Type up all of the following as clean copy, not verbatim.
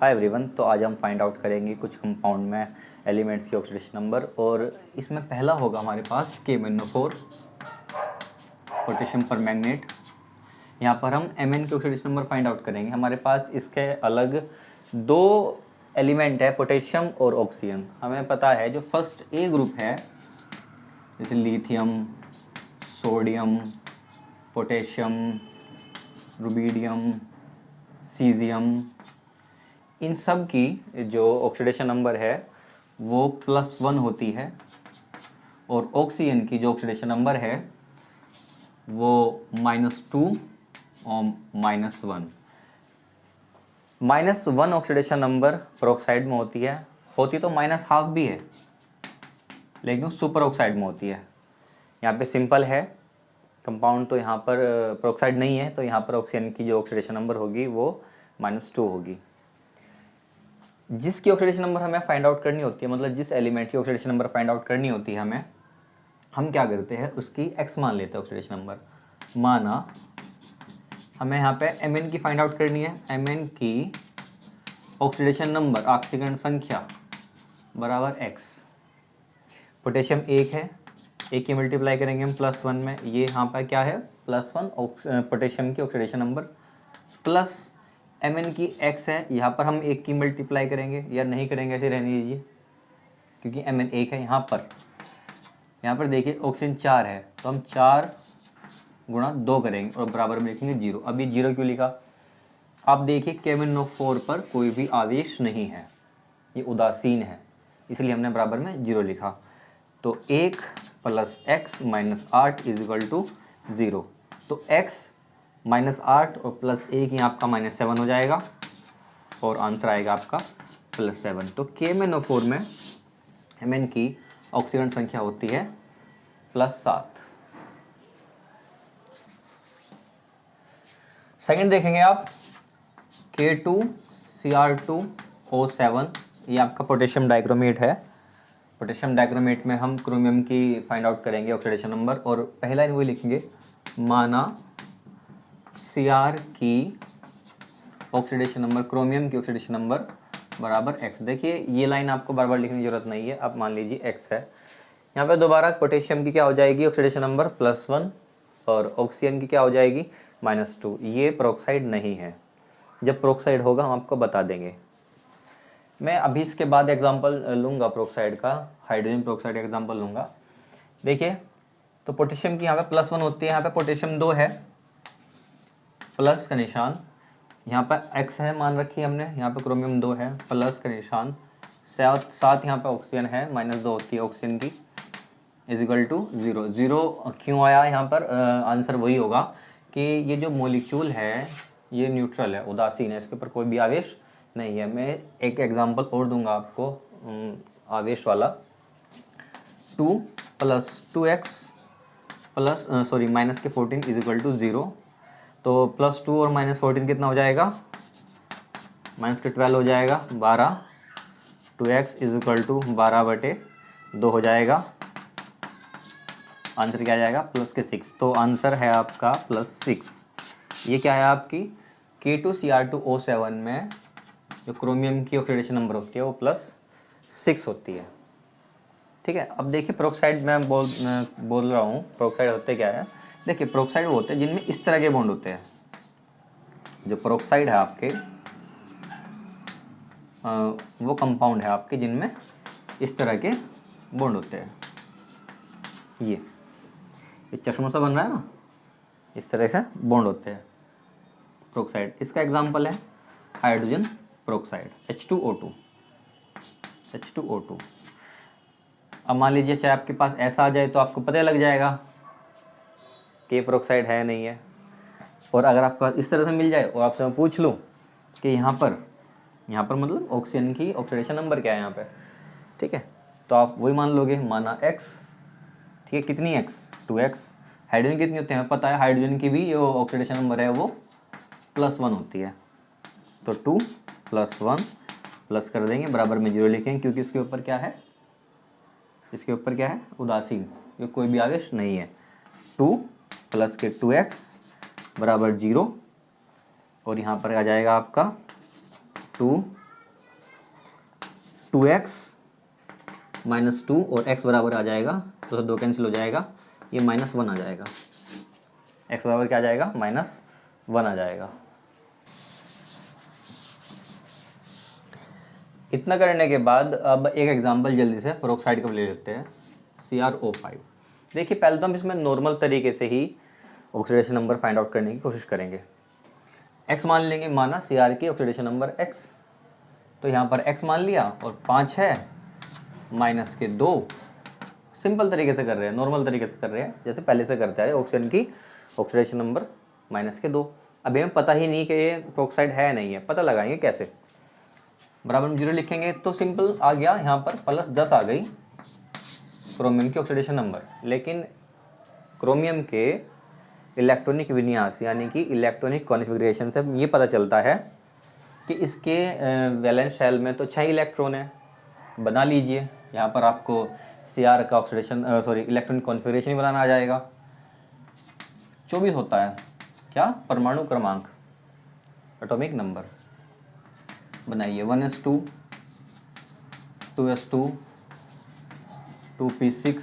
Hi everyone, तो आज हम फाइंड आउट करेंगे कुछ कंपाउंड में एलिमेंट्स की ऑक्सीडेशन नंबर। और इसमें पहला होगा हमारे पास KMnO4 पोटेशियम परमैंगनेट। यहाँ पर हम Mn की ऑक्सीडेशन नंबर फाइंड आउट करेंगे। हमारे पास इसके अलग दो एलिमेंट है, पोटेशियम और ऑक्सीजन। हमें पता है जो फर्स्ट ए ग्रुप है जैसे lithium, sodium, potassium, rubidium, caesium, इन सब की जो ऑक्सीडेशन नंबर है वो +1 होती है। और ऑक्सीजन की जो ऑक्सीडेशन नंबर है वो -2 और -1। -1 ऑक्सीडेशन नंबर पेरोक्साइड में होती है, होती तो -½ भी है लेकिन सुपर ऑक्साइड में होती है। यहाँ पे सिंपल है कंपाउंड, तो यहाँ पर पेरोक्साइड नहीं है, तो यहाँ पर ऑक्सीजन की जो ऑक्सीडेशन नंबर होगी वो -2 होगी। जिसकी ऑक्सीडेशन नंबर हमें फाइंड आउट करनी होती है, मतलब जिस एलिमेंट की ऑक्सीडेशन नंबर फाइंड आउट करनी होती है हमें, हम क्या करते हैं उसकी x मान लेते हैं ऑक्सीडेशन नंबर। माना हमें यहाँ पे Mn की फाइंड आउट करनी है। Mn की ऑक्सीडेशन नंबर, ऑक्सीजन संख्या बराबर x। पोटेशियम 1 है, 1 की मल्टीप्लाई करेंगे हम +1 में, ये यहाँ पर क्या है +1 पोटेशियम की ऑक्सीडेशन नंबर, प्लस Mn की x है, यहाँ पर हम 1 की मल्टीप्लाई करेंगे, या नहीं करेंगे ऐसे रहने दीजिए क्योंकि Mn 1 है। यहाँ पर देखिए ऑक्सीजन 4 है, तो हम 4 गुणा 2 करेंगे और बराबर में लिखेंगे 0। अब ये 0 क्यों लिखा? आप देखिए KMnO4 पर कोई भी आवेश नहीं है, ये उदासीन है, इसलिए हमने बराबर में 0 लिखा। तो 1 + x - 8 = 0। तो x -8 और +1 ही आपका -7 हो जाएगा और आंसर आएगा आपका +7। तो KMnO4 में Mn की ऑक्सीजन संख्या होती है +7। सेकंड देखेंगे आप K2Cr2O7, ये आपका पोटेशियम डाइक्रोमेट है। पोटेशियम डाइक्रोमेट में हम क्रोमियम की फाइंड आउट करेंगे ऑक्सीडेशन नंबर, और पहला इन वही लिखेंगे, माना Cr की ऑक्सीडेशन नंबर, क्रोमियम की ऑक्सीडेशन नंबर बराबर x। देखिए ये लाइन आपको बार बार लिखने की जरूरत नहीं है, आप मान लीजिए x है। यहाँ पे दोबारा पोटेशियम की क्या हो जाएगी ऑक्सीडेशन नंबर +1, और ऑक्सीजन की क्या हो जाएगी -2। ये पेरोक्साइड नहीं है, जब पेरोक्साइड होगा हम आपको बता देंगे। मैं अभी इसके बाद एग्जाम्पल लूँगा पेरोक्साइड का, हाइड्रोजन पेरोक्साइड का एग्जाम्पल लूँगा। देखिए तो पोटेशियम की यहाँ पे +1 होती है, यहाँ पे पोटेशियम 2 है, प्लस का निशान, यहाँ पर x है मान रखी हमने, यहाँ पे क्रोमियम 2 है, प्लस का निशान, साथ यहाँ पे ऑक्सीजन है, -2 होती है ऑक्सीजन की, = 0। 0 क्यों आया यहाँ पर? आंसर वही होगा कि ये जो मॉलिक्यूल है ये न्यूट्रल है, उदासीन है, इसके ऊपर कोई भी आवेश नहीं है। मैं एक एग्जांपल और दूंगा आपको आवेश वाला। 2 + 2x -14 = 0। तो +2 और -14 कितना हो जाएगा? -12 हो जाएगा, 12। 2x = 12/2 हो जाएगा। आंसर क्या आ जाएगा? +6। तो आंसर है आपका +6। ये क्या है आपकी K2Cr2O7 में जो क्रोमियम की ऑक्सीडेशन नंबर होती है वो +6 होती है। ठीक है, अब देखिए पेरोक्साइड मैं बोल रहा हूँ, पेरोक्साइड होते क्या है? देखिए पेरोक्साइड वो होते हैं जिनमें इस तरह के बॉन्ड होते हैं। जो पेरोक्साइड है आपके वो कंपाउंड है आपके जिनमें इस तरह के बॉन्ड होते हैं। ये चश्मा सा बन रहा है ना, इस तरह से बॉन्ड होते हैं पेरोक्साइड। इसका एग्जांपल है हाइड्रोजन पेरोक्साइड, H2O2। अब मान लीजिए चाहे आपके पास ऐसा आ जाए तो आपको पता लग जाएगा कि पेरोक्साइड है नहीं है। और अगर आपके पास इस तरह से मिल जाए और आपसे मैं पूछ लूँ कि यहाँ पर मतलब ऑक्सीजन की ऑक्सीडेशन नंबर क्या है यहाँ पे, ठीक है, तो आप वही मान लोगे, माना x। ठीक है, कितनी x? 2x। हाइड्रोजन कितनी होती है हमें पता है, हाइड्रोजन की भी जो ऑक्सीडेशन नंबर है वो +1 होती है। तो 2 + 1 प्लस कर देंगे, बराबर में 0 लिखेंगे क्योंकि इसके ऊपर क्या है, उदासीन, ये कोई भी आवेश नहीं है। 2 + 2x = 0, और यहाँ पर आ जाएगा आपका 2 2x -2 और x बराबर आ जाएगा, तो 2 कैंसिल हो जाएगा, ये -1 आ जाएगा। x बराबर क्या आ जाएगा? -1 आ जाएगा। इतना करने के बाद अब एक एग्जांपल जल्दी से पेरोक्साइड का ले लेते हैं, CrO5। देखिए पहले तो हम इसमें नॉर्मल तरीके से ही ऑक्सीडेशन नंबर फाइंड आउट करने की कोशिश करेंगे। x मान लेंगे, माना Cr की ऑक्सीडेशन नंबर x, तो यहाँ पर x मान लिया और 5 है -2। सिंपल तरीके से कर रहे हैं, नॉर्मल तरीके से कर रहे हैं, जैसे पहले से करते हैं ऑक्सीजन की ऑक्सीडेशन नंबर -2। अभी हमें पता ही नहीं कि ये पेरोक्साइड है नहीं है, पता लगाएंगे कैसे? बराबर में 0 लिखेंगे तो सिंपल आ गया, यहाँ पर +10 आ गई क्रोमियम की ऑक्सीडेशन नंबर। लेकिन क्रोमियम के इलेक्ट्रॉनिक विन्यास यानी कि इलेक्ट्रॉनिक कॉन्फ़िगरेशन से ये पता चलता है कि इसके वैलेंस शेल में तो 6 इलेक्ट्रॉन है। बना लीजिए, यहाँ पर आपको Cr का ऑक्सीडेशन इलेक्ट्रॉनिक कॉन्फ़िगरेशन ही बनाना आ जाएगा। 24 होता है क्या? परमाणु क्रमांक, एटॉमिक नंबर। बनाइए 1s2 2s2 2p6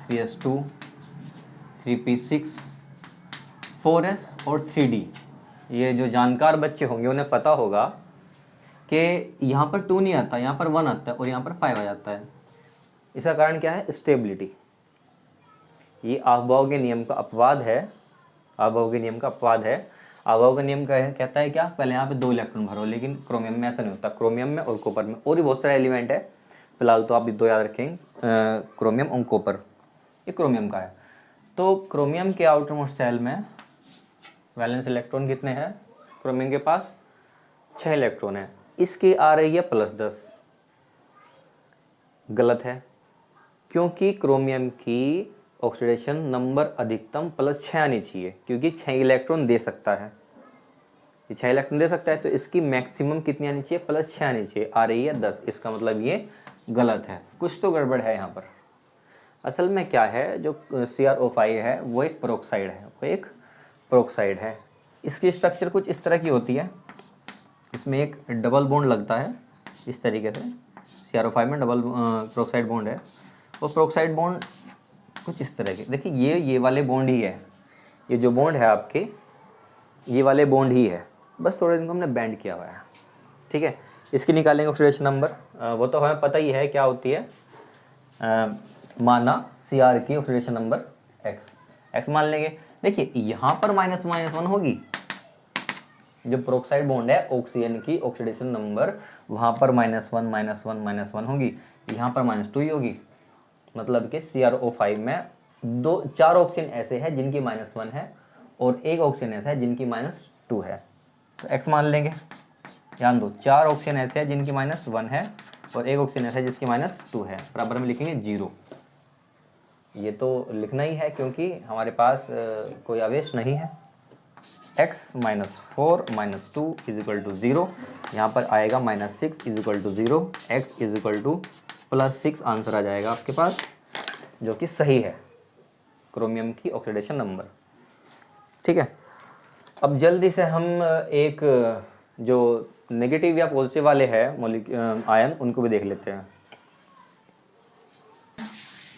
3s2 3p6 4s और 3d। ये जो जानकार बच्चे होंगे उन्हें पता होगा कि यहाँ पर 2 नहीं आता, यहाँ पर 1 आता है और यहाँ पर 5 आ जाता है। इसका कारण क्या है? स्टेबिलिटी। ये अफबाउ के नियम का अपवाद है, अफबाउ के नियम का अपवाद है। अफबाउ का नियम कहता है क्या? पहले यहाँ पे 2 इलेक्ट्रॉन भरो, लेकिन क्रोमियम में ऐसा नहीं होता। क्रोमियम में और कॉपर में और भी बहुत सारे एलिमेंट है, फिलहाल तो आप ये 2 याद रखेंगे, क्रोमियम और कॉपर, ये क्रोमियम का है। तो क्रोमियम के आउटर मोस्ट शेल में वैलेंस इलेक्ट्रॉन कितने हैं? क्रोमियम के पास 6 इलेक्ट्रॉन है, इसकी आ रही है +10। गलत है, क्योंकि क्रोमियम की ऑक्सीडेशन नंबर अधिकतम +6 आनी चाहिए, क्योंकि 6 इलेक्ट्रॉन दे सकता है, ये 6 इलेक्ट्रॉन दे सकता है, तो इसकी मैक्सिमम कितनी आनी चाहिए? +6 आनी चाहिए, आ रही है 10। इसका मतलब ये गलत है, कुछ तो गड़बड़ है यहाँ पर। असल में क्या है, जो CrO5 है वो एक पेरोक्साइड है, वो एक पेरोक्साइड है। इसकी स्ट्रक्चर कुछ इस तरह की होती है, इसमें एक डबल बॉन्ड लगता है इस तरीके से। CrO5 में डबल पेरोक्साइड बॉन्ड है, और पेरोक्साइड बॉन्ड कुछ इस तरह के, देखिए ये वाले बॉन्ड ही है, ये जो बॉन्ड है आपके, ये वाले बॉन्ड ही है, बस थोड़ा इनको हमने बैंड किया हुआ है, ठीक है। इसकी निकालेंगे ऑक्सीडेशन नंबर, वो तो हमें पता ही है क्या होती है। माना Cr की ऑक्सीडेशन नंबर x मान लेंगे। देखिए यहाँ पर -1 होगी, जो पेरोक्साइड बॉन्ड है ऑक्सीजन की ऑक्सीडेशन नंबर वहाँ पर -1 होगी, यहाँ पर -2 ही होगी। मतलब कि CrO5 में 4 ऑक्सीजन ऐसे हैं जिनकी -1 है और 1 ऑक्सीजन ऐसा है जिनकी -2 है, तो x मान लेंगे। ध्यान दो, 4 ऑक्सीजन ऐसे हैं जिनकी -1 है और 1 ऑक्सीजन ऐसा है जिसकी -2 है, बराबर में लिखेंगे 0। ये तो लिखना ही है क्योंकि हमारे पास कोई आवेश नहीं है। x -4 -2 = 0, यहाँ पर आएगा -6 = 0, x +6 आंसर आ जाएगा आपके पास, जो कि सही है क्रोमियम की ऑक्सीडेशन नंबर, ठीक है। अब जल्दी से हम एक जो नेगेटिव या पॉजिटिव वाले हैं आयन, उनको भी देख लेते हैं।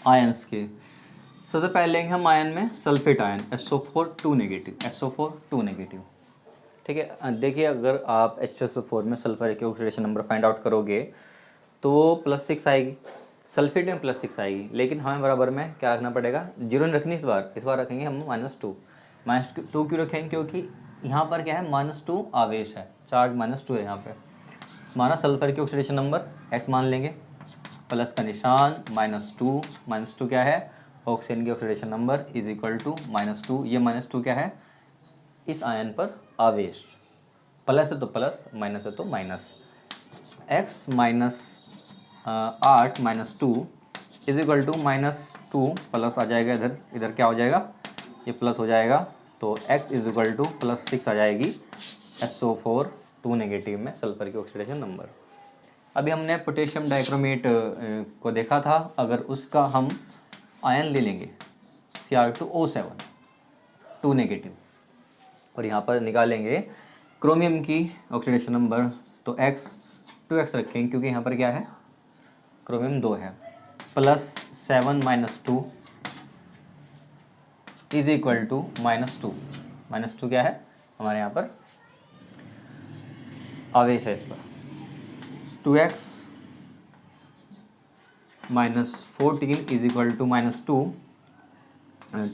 आयन्स के सबसे पहले लेंगे हम आयन में सल्फेट आयन SO4 2 नेगेटिव, ठीक है। देखिए अगर आप H2SO4 में सल्फर की ऑक्सीडेशन नंबर फाइंड आउट करोगे तो +6 आएगी, सल्फेट में +6 आएगी, लेकिन हमें बराबर में क्या रखना पड़ेगा? 0 नहीं रखनी, इस बार रखेंगे हम -2। -2 क्यों रखेंगे? क्योंकि यहाँ पर क्या है, -2 आवेश है, चार्ज -2 है यहाँ पे। माना सल्फर की ऑक्सीडेशन नंबर x मान लेंगे, प्लस का निशान -2 क्या है? ऑक्सीजन की ऑक्सीडेशन नंबर =-2। ये -2 क्या है? इस आयन पर आवेश, प्लस है तो प्लस, माइनस है तो माइनस। x -8 -2 =-2 प्लस आ जाएगा, इधर क्या हो जाएगा? ये प्लस हो जाएगा, तो x +6 आ जाएगी SO4 2 नेगेटिव में सल्फर की ऑक्सीडेशन नंबर। अभी हमने पोटेशियम डाइक्रोमेट को देखा था, अगर उसका हम आयन ले लेंगे Cr2O7 2 नेगेटिव, और यहाँ पर निकालेंगे क्रोमियम की ऑक्सीडेशन नंबर, तो x 2x रखेंगे क्योंकि यहाँ पर क्या है, क्रोमियम 2 है, plus 7 minus 2 is equal to -2। -2 क्या है हमारे यहाँ पर आवेश है इस पर। 2x minus 14 is equal to -2,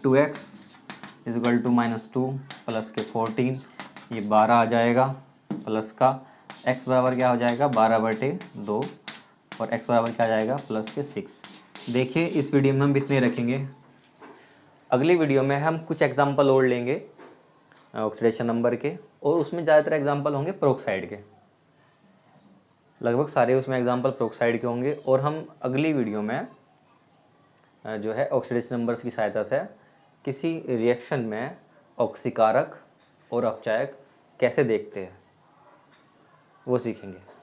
2x is equal to -2 plus के 14, ये 12 आ जाएगा, प्लस का x बराबर क्या हो जाएगा 12/2 और x बराबर क्या आ जाएगा प्लस के 6। देखिए इस वीडियो में हम इतने रखेंगे, अगली वीडियो में हम कुछ एग्जाम्पल और लेंगे ऑक्सीडेशन नंबर के, और उसमें ज़्यादातर एग्जाम्पल होंगे पेरोक्साइड के, लगभग सारे उसमें एग्जाम्पल पेरोक्साइड के होंगे। और हम अगली वीडियो में जो है ऑक्सीडेशन नंबर्स की सहायता से किसी रिएक्शन में ऑक्सीकारक और अपचायक कैसे देखते हैं वो सीखेंगे।